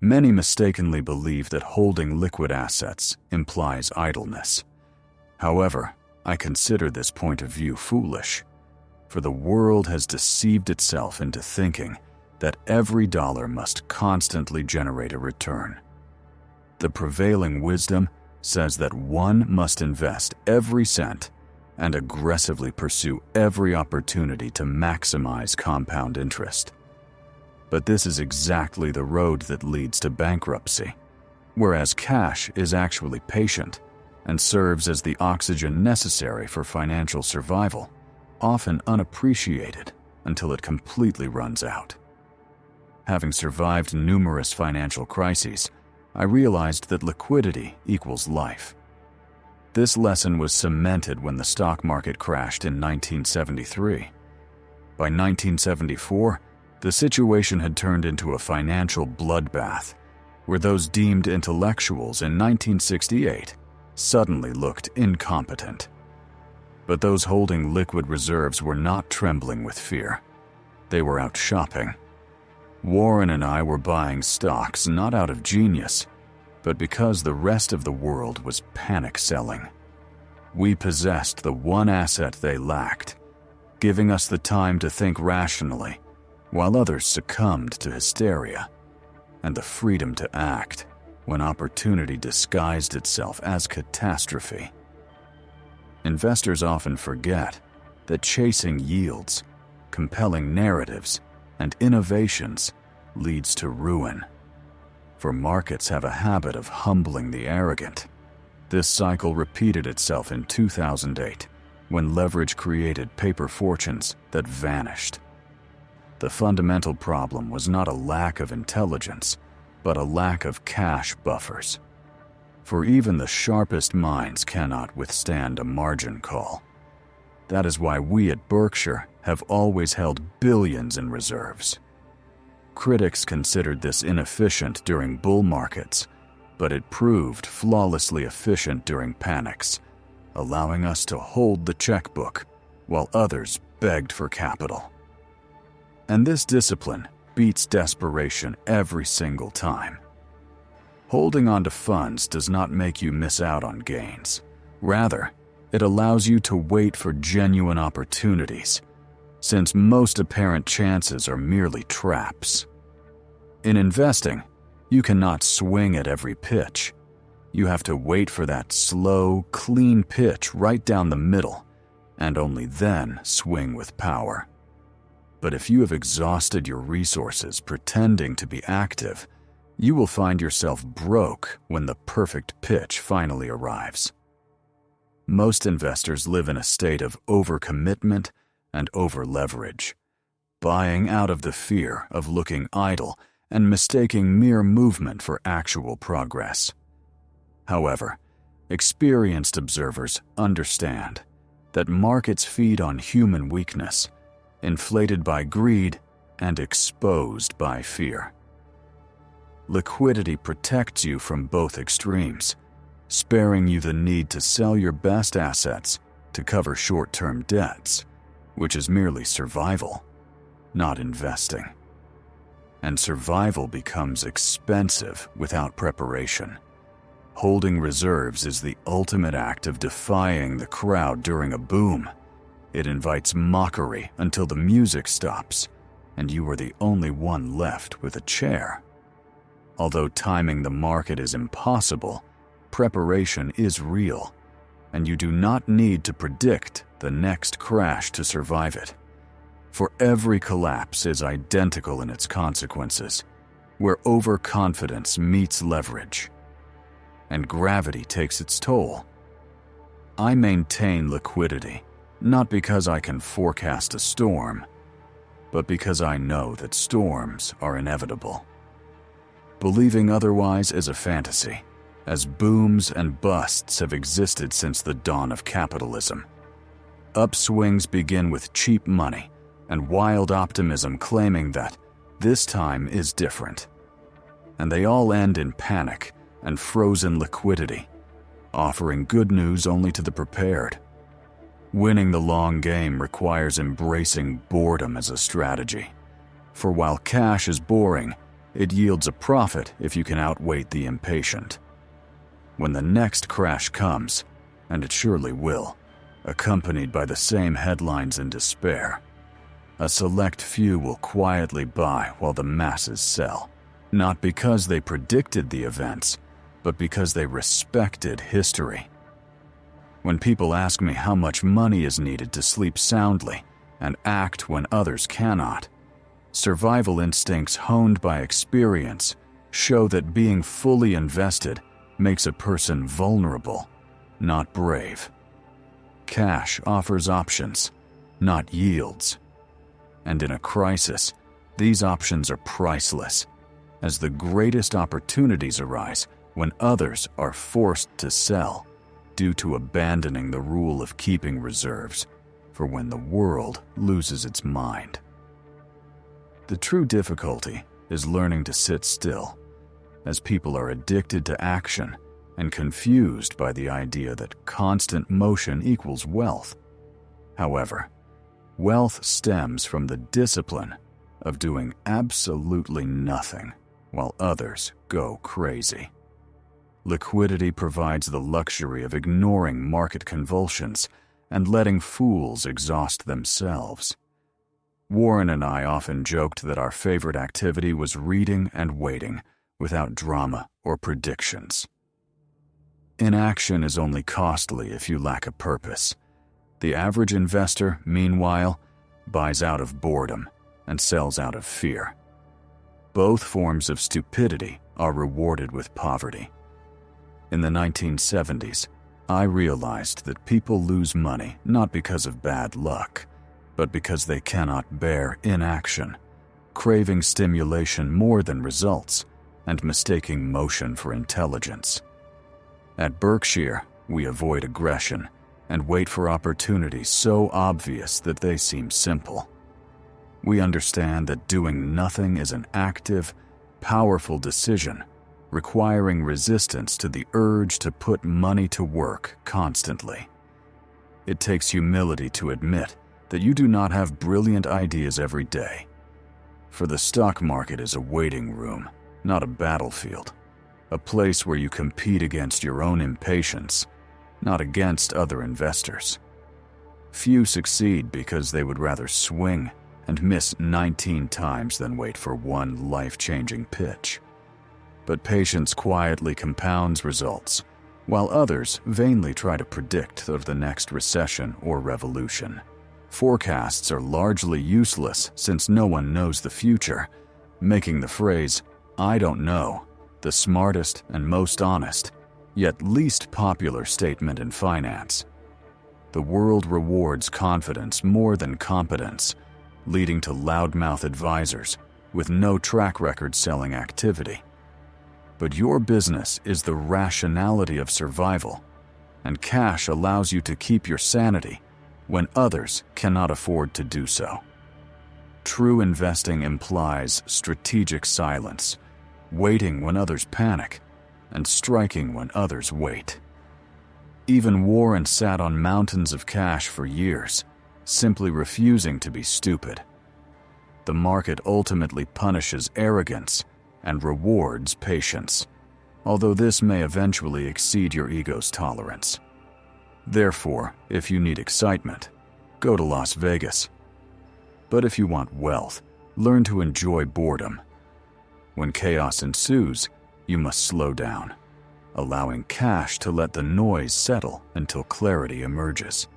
Many mistakenly believe that holding liquid assets implies idleness. However, I consider this point of view foolish, for the world has deceived itself into thinking that every dollar must constantly generate a return. The prevailing wisdom says that one must invest every cent and aggressively pursue every opportunity to maximize compound interest. But this is exactly the road that leads to bankruptcy, whereas cash is actually patient and serves as the oxygen necessary for financial survival, often unappreciated until it completely runs out. Having survived numerous financial crises, I realized that liquidity equals life. This lesson was cemented when the stock market crashed in 1973. By 1974, the situation had turned into a financial bloodbath, where those deemed intellectuals in 1968 suddenly looked incompetent. But those holding liquid reserves were not trembling with fear. They were out shopping. Warren and I were buying stocks not out of genius, but because the rest of the world was panic selling. We possessed the one asset they lacked, giving us the time to think rationally, while others succumbed to hysteria, and the freedom to act when opportunity disguised itself as catastrophe. Investors often forget that chasing yields, compelling narratives, and innovations leads to ruin. For markets have a habit of humbling the arrogant. This cycle repeated itself in 2008, when leverage created paper fortunes that vanished. The fundamental problem was not a lack of intelligence, but a lack of cash buffers. For even the sharpest minds cannot withstand a margin call. That is why we at Berkshire have always held billions in reserves. Critics considered this inefficient during bull markets, but it proved flawlessly efficient during panics, allowing us to hold the checkbook while others begged for capital. And this discipline beats desperation every single time. Holding on to funds does not make you miss out on gains. Rather, it allows you to wait for genuine opportunities, since most apparent chances are merely traps. In investing, you cannot swing at every pitch. You have to wait for that slow, clean pitch right down the middle, and only then swing with power. But if you have exhausted your resources pretending to be active, you will find yourself broke when the perfect pitch finally arrives. Most investors live in a state of overcommitment and overleverage, buying out of the fear of looking idle and mistaking mere movement for actual progress. However, experienced observers understand that markets feed on human weakness, inflated by greed and exposed by fear. Liquidity protects you from both extremes, sparing you the need to sell your best assets to cover short-term debts, which is merely survival, not investing. And survival becomes expensive without preparation. Holding reserves is the ultimate act of defying the crowd during a boom. It invites mockery until the music stops, and you are the only one left with a chair. Although timing the market is impossible, preparation is real, and you do not need to predict the next crash to survive it. For every collapse is identical in its consequences, where overconfidence meets leverage, and gravity takes its toll. I maintain liquidity, not because I can forecast a storm, but because I know that storms are inevitable. Believing otherwise is a fantasy, as booms and busts have existed since the dawn of capitalism. Upswings begin with cheap money and wild optimism claiming that this time is different. And they all end in panic and frozen liquidity, offering good news only to the prepared. Winning the long game requires embracing boredom as a strategy. For while cash is boring, It yields a profit if you can outweight the impatient. When the next crash comes, and it surely will, accompanied by the same headlines in despair, a select few will quietly buy while the masses sell, not because they predicted the events, but because they respected history. When people ask me how much money is needed to sleep soundly and act when others cannot, survival instincts honed by experience show that being fully invested makes a person vulnerable, not brave. Cash offers options, not yields. And in a crisis, these options are priceless, as the greatest opportunities arise when others are forced to sell due to abandoning the rule of keeping reserves for when the world loses its mind. The true difficulty is learning to sit still, as people are addicted to action and confused by the idea that constant motion equals wealth. However, wealth stems from the discipline of doing absolutely nothing while others go crazy. Liquidity provides the luxury of ignoring market convulsions and letting fools exhaust themselves. Warren and I often joked that our favorite activity was reading and waiting without drama or predictions. Inaction is only costly if you lack a purpose. The average investor, meanwhile, buys out of boredom and sells out of fear. Both forms of stupidity are rewarded with poverty. In the 1970s, I realized that people lose money not because of bad luck, but because they cannot bear inaction, craving stimulation more than results, and mistaking motion for intelligence. At Berkshire, we avoid aggression and wait for opportunities so obvious that they seem simple. We understand that doing nothing is an active, powerful decision, requiring resistance to the urge to put money to work constantly. It takes humility to admit that you do not have brilliant ideas every day. For the stock market is a waiting room, not a battlefield, a place where you compete against your own impatience, not against other investors. Few succeed because they would rather swing and miss 19 times than wait for one life-changing pitch. But patience quietly compounds results, while others vainly try to predict the next recession or revolution. Forecasts are largely useless since no one knows the future, making the phrase, "I don't know," the smartest and most honest, yet least popular statement in finance. The world rewards confidence more than competence, leading to loudmouth advisors with no track record selling activity. But your business is the rationality of survival, and cash allows you to keep your sanity when others cannot afford to do so. True investing implies strategic silence, waiting when others panic, and striking when others wait. Even Warren sat on mountains of cash for years, simply refusing to be stupid. The market ultimately punishes arrogance and rewards patience, although this may eventually exceed your ego's tolerance. Therefore, if you need excitement, go to Las Vegas. But if you want wealth, learn to enjoy boredom. When chaos ensues, you must slow down, allowing cash to let the noise settle until clarity emerges.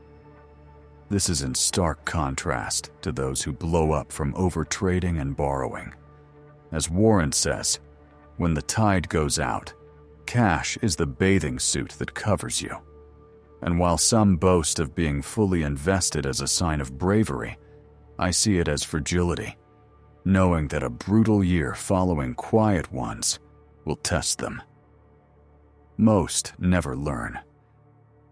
This is in stark contrast to those who blow up from overtrading and borrowing. As Warren says, when the tide goes out, cash is the bathing suit that covers you. And while some boast of being fully invested as a sign of bravery, I see it as fragility, knowing that a brutal year following quiet ones will test them. Most never learn.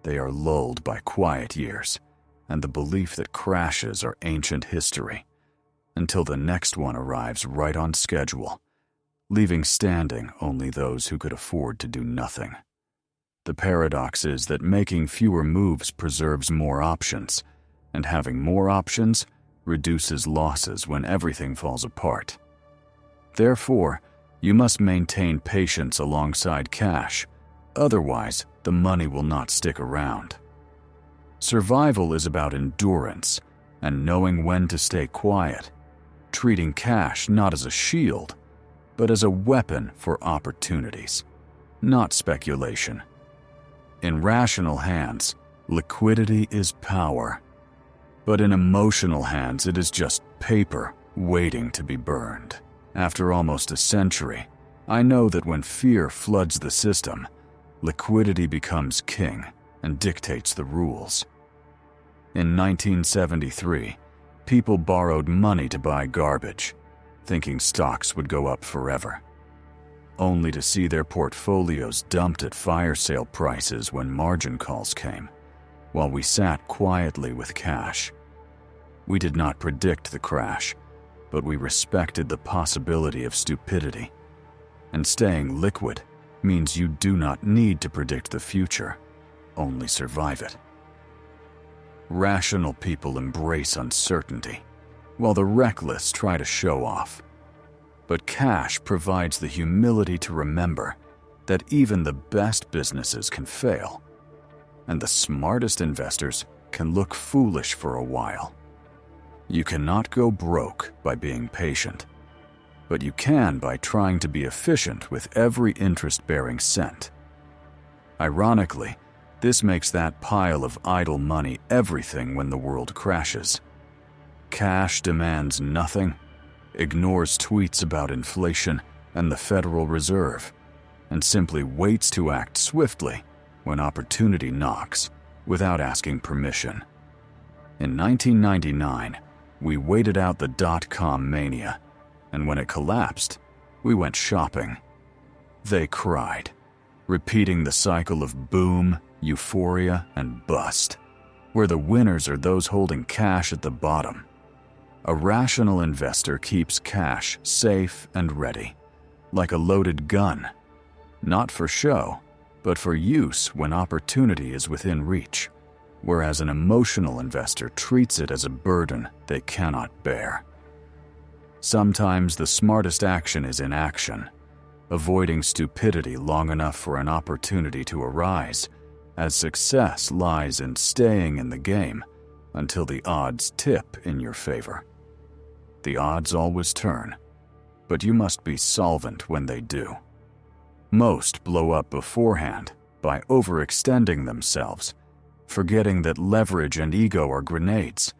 They are lulled by quiet years and the belief that crashes are ancient history, until the next one arrives right on schedule, leaving standing only those who could afford to do nothing. The paradox is that making fewer moves preserves more options, and having more options reduces losses when everything falls apart. Therefore, You must maintain patience alongside cash, otherwise the money will not stick around. Survival is about endurance and knowing when to stay quiet, treating cash not as a shield, but as a weapon for opportunities, not speculation. In rational hands, liquidity is power, but in emotional hands it is just paper waiting to be burned. After almost a century, I know that when fear floods the system, liquidity becomes king and dictates the rules. In 1973, people borrowed money to buy garbage, thinking stocks would go up forever, only to see their portfolios dumped at fire sale prices when margin calls came, while we sat quietly with cash. We did not predict the crash, but we respected the possibility of stupidity. And staying liquid means you do not need to predict the future, only survive it. Rational people embrace uncertainty, while the reckless try to show off. But cash provides the humility to remember that even the best businesses can fail, and the smartest investors can look foolish for a while. You cannot go broke by being patient, but you can by trying to be efficient with every interest-bearing cent. Ironically, this makes that pile of idle money everything when the world crashes. Cash demands nothing, ignores tweets about inflation and the Federal Reserve, and simply waits to act swiftly when opportunity knocks without asking permission. In 1999, we waited out the dot-com mania, and when it collapsed, we went shopping. They cried, repeating the cycle of boom, euphoria, and bust, where the winners are those holding cash at the bottom. A rational investor keeps cash safe and ready, like a loaded gun, not for show, but for use when opportunity is within reach, whereas an emotional investor treats it as a burden they cannot bear. Sometimes the smartest action is inaction, avoiding stupidity long enough for an opportunity to arise, as success lies in staying in the game until the odds tip in your favor. The odds always turn, but you must be solvent when they do. Most blow up beforehand by overextending themselves, forgetting that leverage and ego are grenades,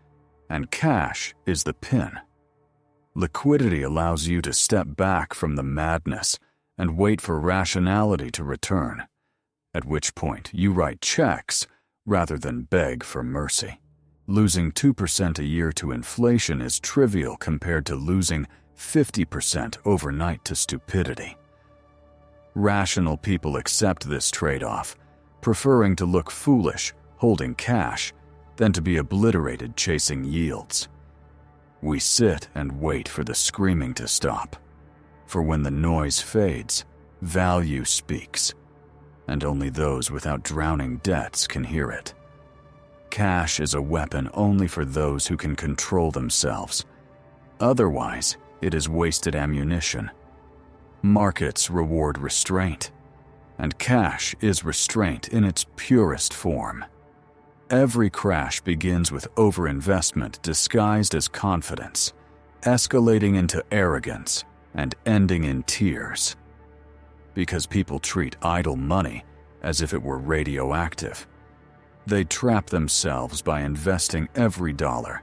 and cash is the pin. Liquidity allows you to step back from the madness and wait for rationality to return, at which point you write checks rather than beg for mercy. Losing 2% a year to inflation is trivial compared to losing 50% overnight to stupidity. Rational people accept this trade-off, preferring to look foolish holding cash than to be obliterated chasing yields. We sit and wait for the screaming to stop, for when the noise fades, value speaks, and only those without drowning debts can hear it. Cash is a weapon only for those who can control themselves. Otherwise, it is wasted ammunition. Markets reward restraint, and cash is restraint in its purest form. Every crash begins with overinvestment disguised as confidence, escalating into arrogance and ending in tears. Because people treat idle money as if it were radioactive. They trap themselves by investing every dollar,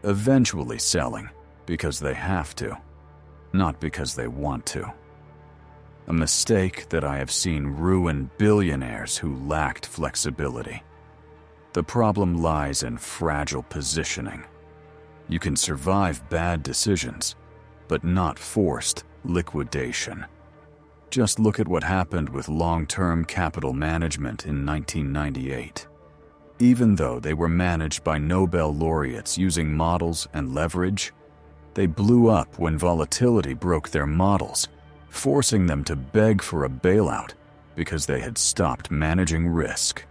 eventually selling because they have to, not because they want to. A mistake that I have seen ruin billionaires who lacked flexibility. The problem lies in fragile positioning. You can survive bad decisions, but not forced liquidation. Just look at what happened with long-term capital management in 1998. Even though they were managed by Nobel laureates using models and leverage, they blew up when volatility broke their models, forcing them to beg for a bailout because they had stopped managing risk.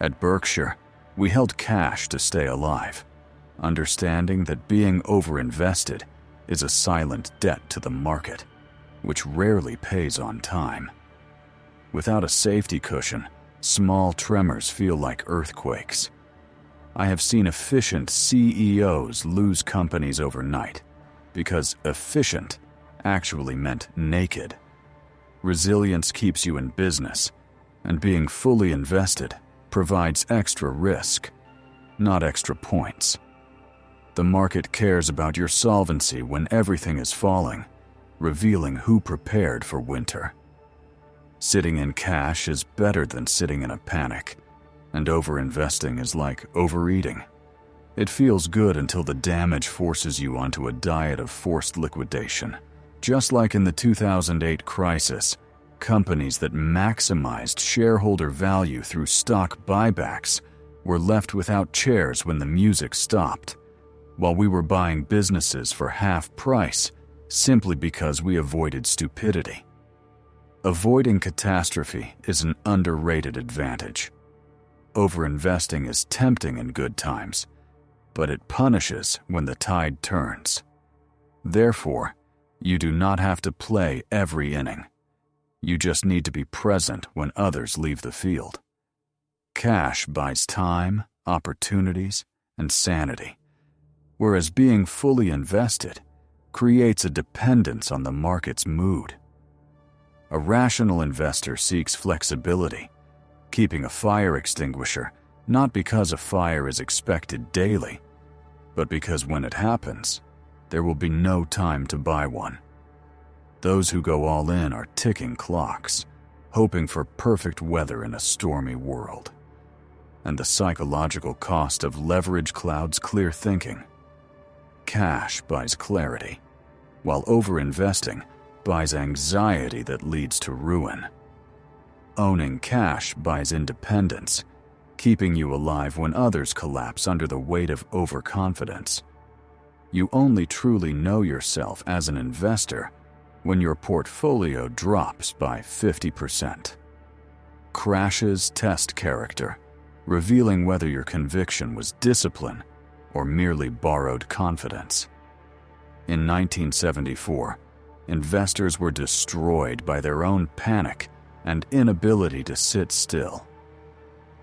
At Berkshire, we held cash to stay alive, understanding that being overinvested is a silent debt to the market. which rarely pays on time. Without a safety cushion, small tremors feel like earthquakes. I have seen efficient CEOs lose companies overnight because efficient actually meant naked. Resilience keeps you in business, and being fully invested provides extra risk, not extra points. The market cares about your solvency when everything is falling, revealing who prepared for winter. Sitting in cash is better than sitting in a panic, and overinvesting is like overeating. It feels good until the damage forces you onto a diet of forced liquidation. Just like in the 2008 crisis, companies that maximized shareholder value through stock buybacks were left without chairs when the music stopped, while we were buying businesses for half price simply because we avoided stupidity. Avoiding catastrophe is an underrated advantage. Overinvesting is tempting in good times, but it punishes when the tide turns. Therefore, you do not have to play every inning. You just need to be present when others leave the field. Cash buys time, opportunities, and sanity, whereas being fully invested creates a dependence on the market's mood. A rational investor seeks flexibility, keeping a fire extinguisher not because a fire is expected daily, but because when it happens, there will be no time to buy one. Those who go all in are ticking clocks, hoping for perfect weather in a stormy world. And the psychological cost of leverage clouds clear thinking. Cash buys clarity, while overinvesting buys anxiety that leads to ruin. Owning cash buys independence, keeping you alive when others collapse under the weight of overconfidence. You only truly know yourself as an investor when your portfolio drops by 50%. Crashes test character, revealing whether your conviction was discipline or merely borrowed confidence. In 1974, investors were destroyed by their own panic and inability to sit still.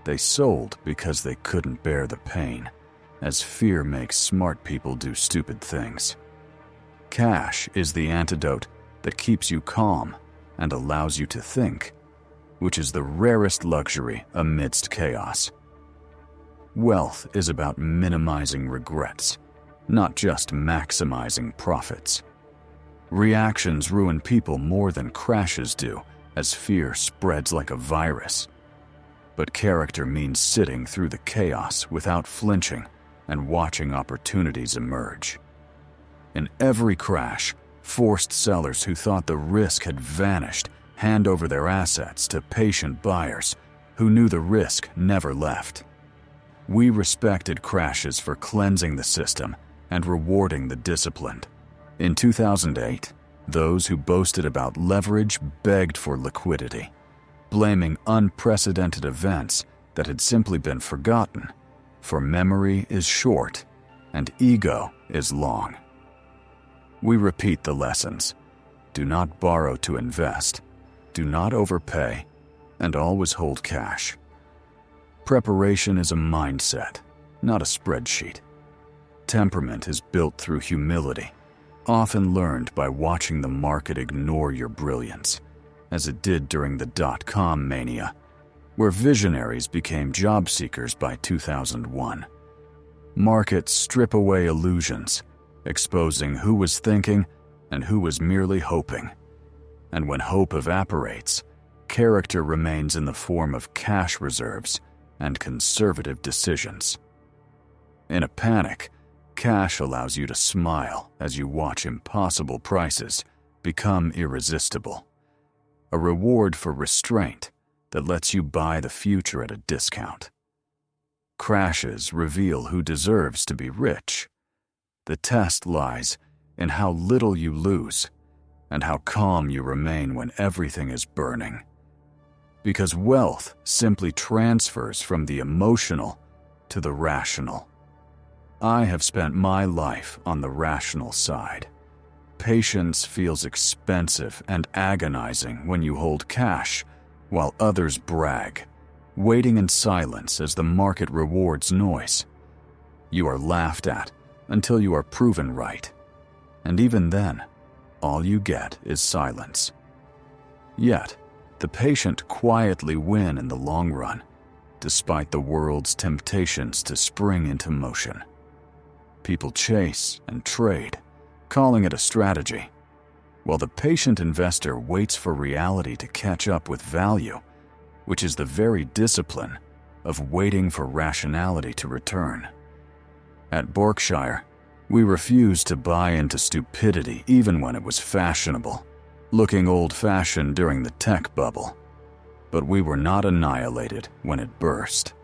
They sold because they couldn't bear the pain, as fear makes smart people do stupid things. Cash is the antidote that keeps you calm and allows you to think, which is the rarest luxury amidst chaos. Wealth is about minimizing regrets, not just maximizing profits. Reactions ruin people more than crashes do, as fear spreads like a virus. But character means sitting through the chaos without flinching and watching opportunities emerge. In every crash, forced sellers who thought the risk had vanished hand over their assets to patient buyers who knew the risk never left. We respected crashes for cleansing the system and rewarding the disciplined. In 2008, those who boasted about leverage begged for liquidity, blaming unprecedented events that had simply been forgotten, for memory is short and ego is long. We repeat the lessons. Do not borrow to invest, do not overpay, and always hold cash. Preparation is a mindset, not a spreadsheet. Temperament is built through humility, often learned by watching the market ignore your brilliance, as it did during the dot-com mania, where visionaries became job seekers by 2001. Markets strip away illusions, exposing who was thinking and who was merely hoping. And when hope evaporates, character remains in the form of cash reserves and conservative decisions. In a panic, cash allows you to smile as you watch impossible prices become irresistible. A reward for restraint that lets you buy the future at a discount. Crashes reveal who deserves to be rich. The test lies in how little you lose and how calm you remain when everything is burning. Because wealth simply transfers from the emotional to the rational. I have spent my life on the rational side. Patience feels expensive and agonizing when you hold cash, while others brag, waiting in silence as the market rewards noise. You are laughed at until you are proven right, and even then, all you get is silence. Yet, the patient quietly win in the long run, despite the world's temptations to spring into motion. People chase and trade, calling it a strategy, while the patient investor waits for reality to catch up with value, which is the very discipline of waiting for rationality to return. At Berkshire, we refused to buy into stupidity even when it was fashionable, looking old-fashioned during the tech bubble. But we were not annihilated when it burst.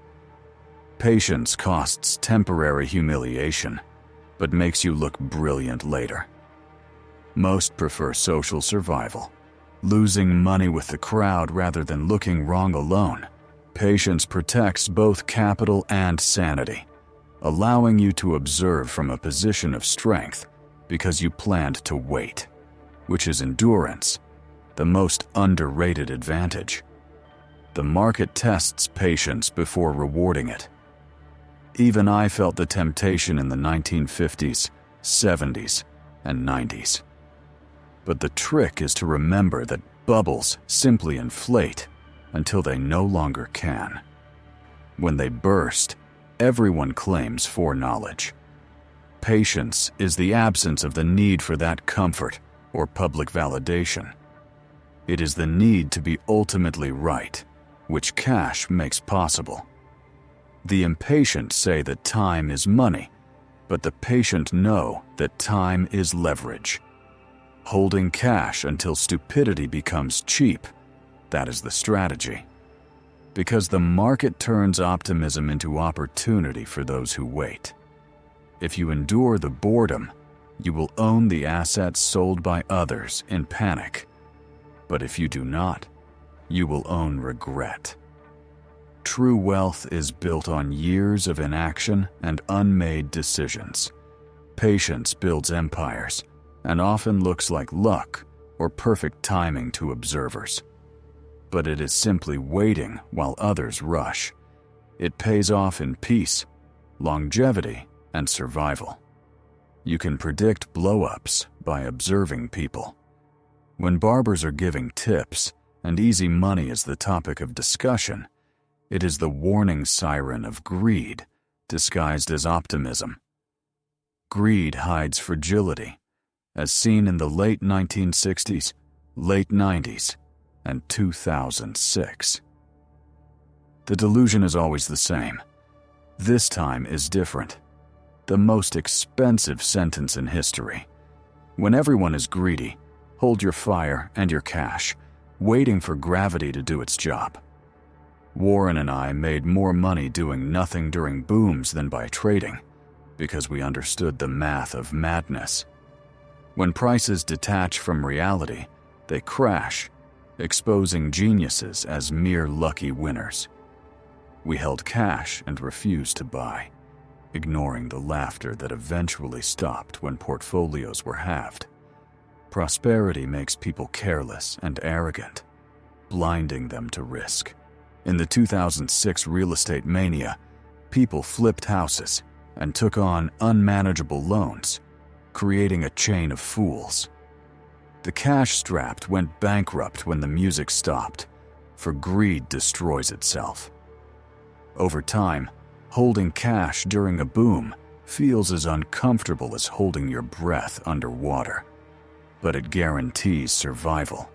Patience costs temporary humiliation, but makes you look brilliant later. Most prefer social survival, losing money with the crowd rather than looking wrong alone. Patience protects both capital and sanity, allowing you to observe from a position of strength because you planned to wait, which is endurance, the most underrated advantage. The market tests patience before rewarding it. Even I felt the temptation in the 1950s, 70s, and 90s. But the trick is to remember that bubbles simply inflate until they no longer can. When they burst, everyone claims foreknowledge. Patience is the absence of the need for that comfort or public validation. It is the need to be ultimately right, which cash makes possible. The impatient say that time is money, but the patient know that time is leverage. Holding cash until stupidity becomes cheap, that is the strategy. Because the market turns optimism into opportunity for those who wait. If you endure the boredom, you will own the assets sold by others in panic. But if you do not, you will own regret. True wealth is built on years of inaction and unmade decisions. Patience builds empires, and often looks like luck or perfect timing to observers. But it is simply waiting while others rush. It pays off in peace, longevity, and survival. You can predict blow-ups by observing people. When barbers are giving tips and easy money is the topic of discussion, it is the warning siren of greed disguised as optimism. Greed hides fragility, as seen in the late 1960s, late 90s, and 2006. The delusion is always the same. This time is different. The most expensive sentence in history. When everyone is greedy, hold your fire and your cash, waiting for gravity to do its job. Warren and I made more money doing nothing during booms than by trading, because we understood the math of madness. When prices detach from reality, they crash, exposing geniuses as mere lucky winners. We held cash and refused to buy, ignoring the laughter that eventually stopped when portfolios were halved. Prosperity makes people careless and arrogant, blinding them to risk. In the 2006 real estate mania, people flipped houses and took on unmanageable loans, creating a chain of fools. The cash-strapped went bankrupt when the music stopped, for greed destroys itself. Over time, holding cash during a boom feels as uncomfortable as holding your breath underwater, but it guarantees survival.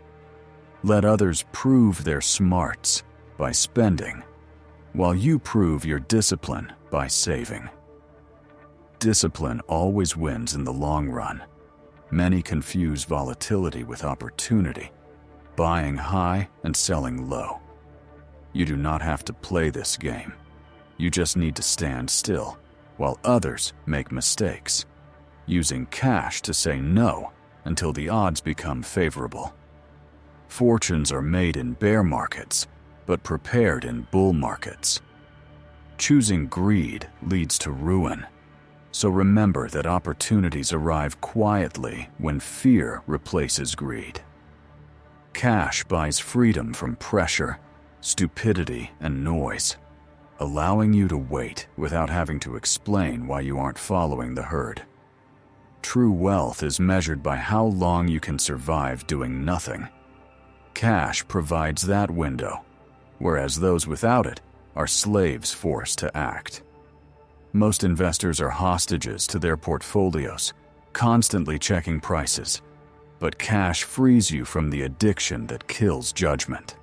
Let others prove their smarts by spending, while you prove your discipline by saving. Discipline always wins in the long run. Many confuse volatility with opportunity, buying high and selling low. You do not have to play this game. You just need to stand still while others make mistakes, using cash to say no until the odds become favorable. Fortunes are made in bear markets, but prepared in bull markets. Choosing greed leads to ruin, So remember that opportunities arrive quietly when fear replaces greed. Cash buys freedom from pressure, stupidity, and noise, allowing you to wait without having to explain why you aren't following the herd. True wealth is measured by how long you can survive doing nothing. Cash provides that window, whereas those without it are slaves forced to act. Most investors are hostages to their portfolios, constantly checking prices, but cash frees you from the addiction that kills judgment.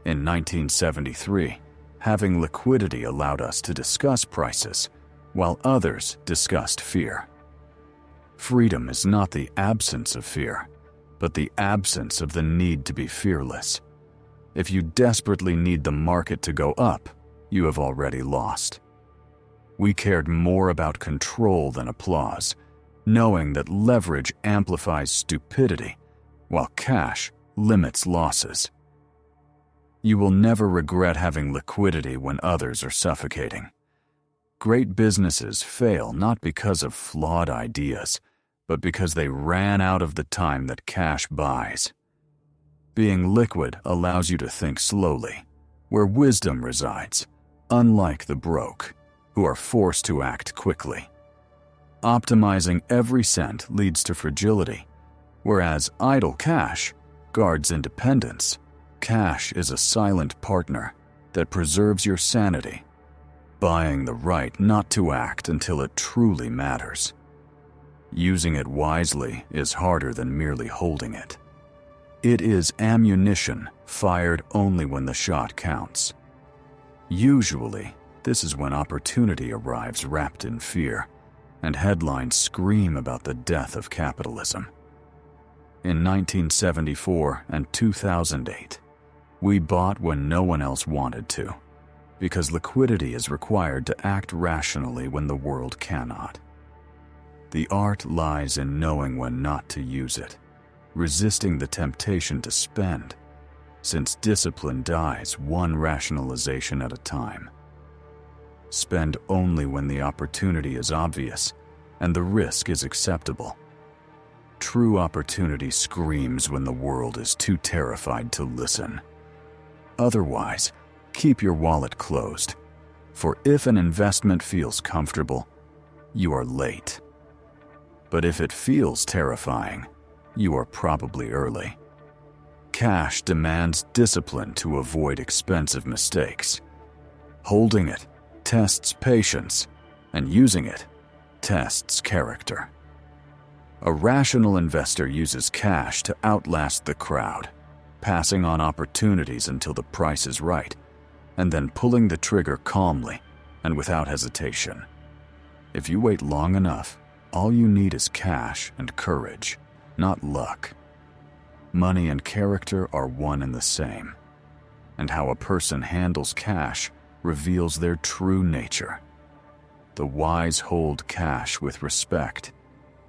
In 1973, having liquidity allowed us to discuss prices, while others discussed fear. Freedom is not the absence of fear, but the absence of the need to be fearless. If you desperately need the market to go up, you have already lost. We cared more about control than applause, knowing that leverage amplifies stupidity, while cash limits losses. You will never regret having liquidity when others are suffocating. Great businesses fail not because of flawed ideas, but because they ran out of the time that cash buys. Being liquid allows you to think slowly, where wisdom resides, unlike the broke, who are forced to act quickly. Optimizing every cent leads to fragility, whereas idle cash guards independence. Cash is a silent partner that preserves your sanity, buying the right not to act until it truly matters. Using it wisely is harder than merely holding it. It is ammunition fired only when the shot counts. Usually, this is when opportunity arrives wrapped in fear, and headlines scream about the death of capitalism. In 1974 and 2008, we bought when no one else wanted to, because liquidity is required to act rationally when the world cannot. The art lies in knowing when not to use it, resisting the temptation to spend, since discipline dies one rationalization at a time. Spend only when the opportunity is obvious and the risk is acceptable. True opportunity screams when the world is too terrified to listen. Otherwise, keep your wallet closed, for if an investment feels comfortable, you are late. But if it feels terrifying, you are probably early. Cash demands discipline to avoid expensive mistakes. Holding it tests patience, and using it tests character. A rational investor uses cash to outlast the crowd, passing on opportunities until the price is right, and then pulling the trigger calmly and without hesitation. If you wait long enough, all you need is cash and courage, not luck. Money and character are one and the same, and how a person handles cash reveals their true nature. The wise hold cash with respect,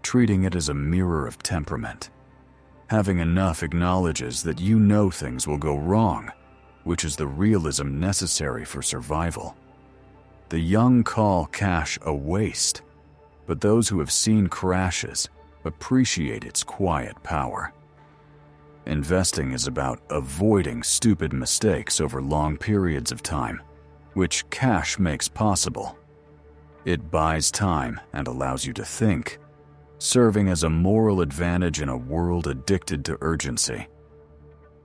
treating it as a mirror of temperament. Having enough acknowledges that you know things will go wrong, which is the realism necessary for survival. The young call cash a waste, but those who have seen crashes appreciate its quiet power. Investing is about avoiding stupid mistakes over long periods of time, which cash makes possible. It buys time and allows you to think, serving as a moral advantage in a world addicted to urgency.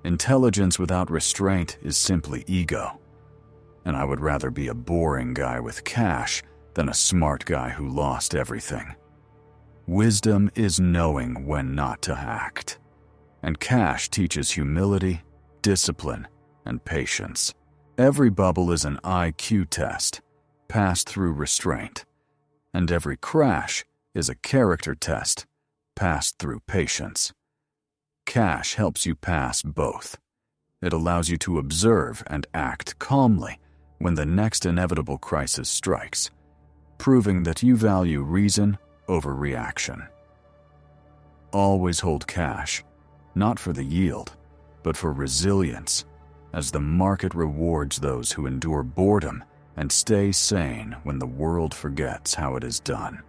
Intelligence without restraint is simply ego, and I would rather be a boring guy with cash than a smart guy who lost everything. Wisdom is knowing when not to act, and cash teaches humility, discipline, and patience. Every bubble is an IQ test, passed through restraint, and every crash is a character test, passed through patience. Cash helps you pass both. It allows you to observe and act calmly when the next inevitable crisis strikes, proving that you value reason over reaction. Always hold cash, not for the yield, but for resilience, as the market rewards those who endure boredom and stay sane when the world forgets how it is done.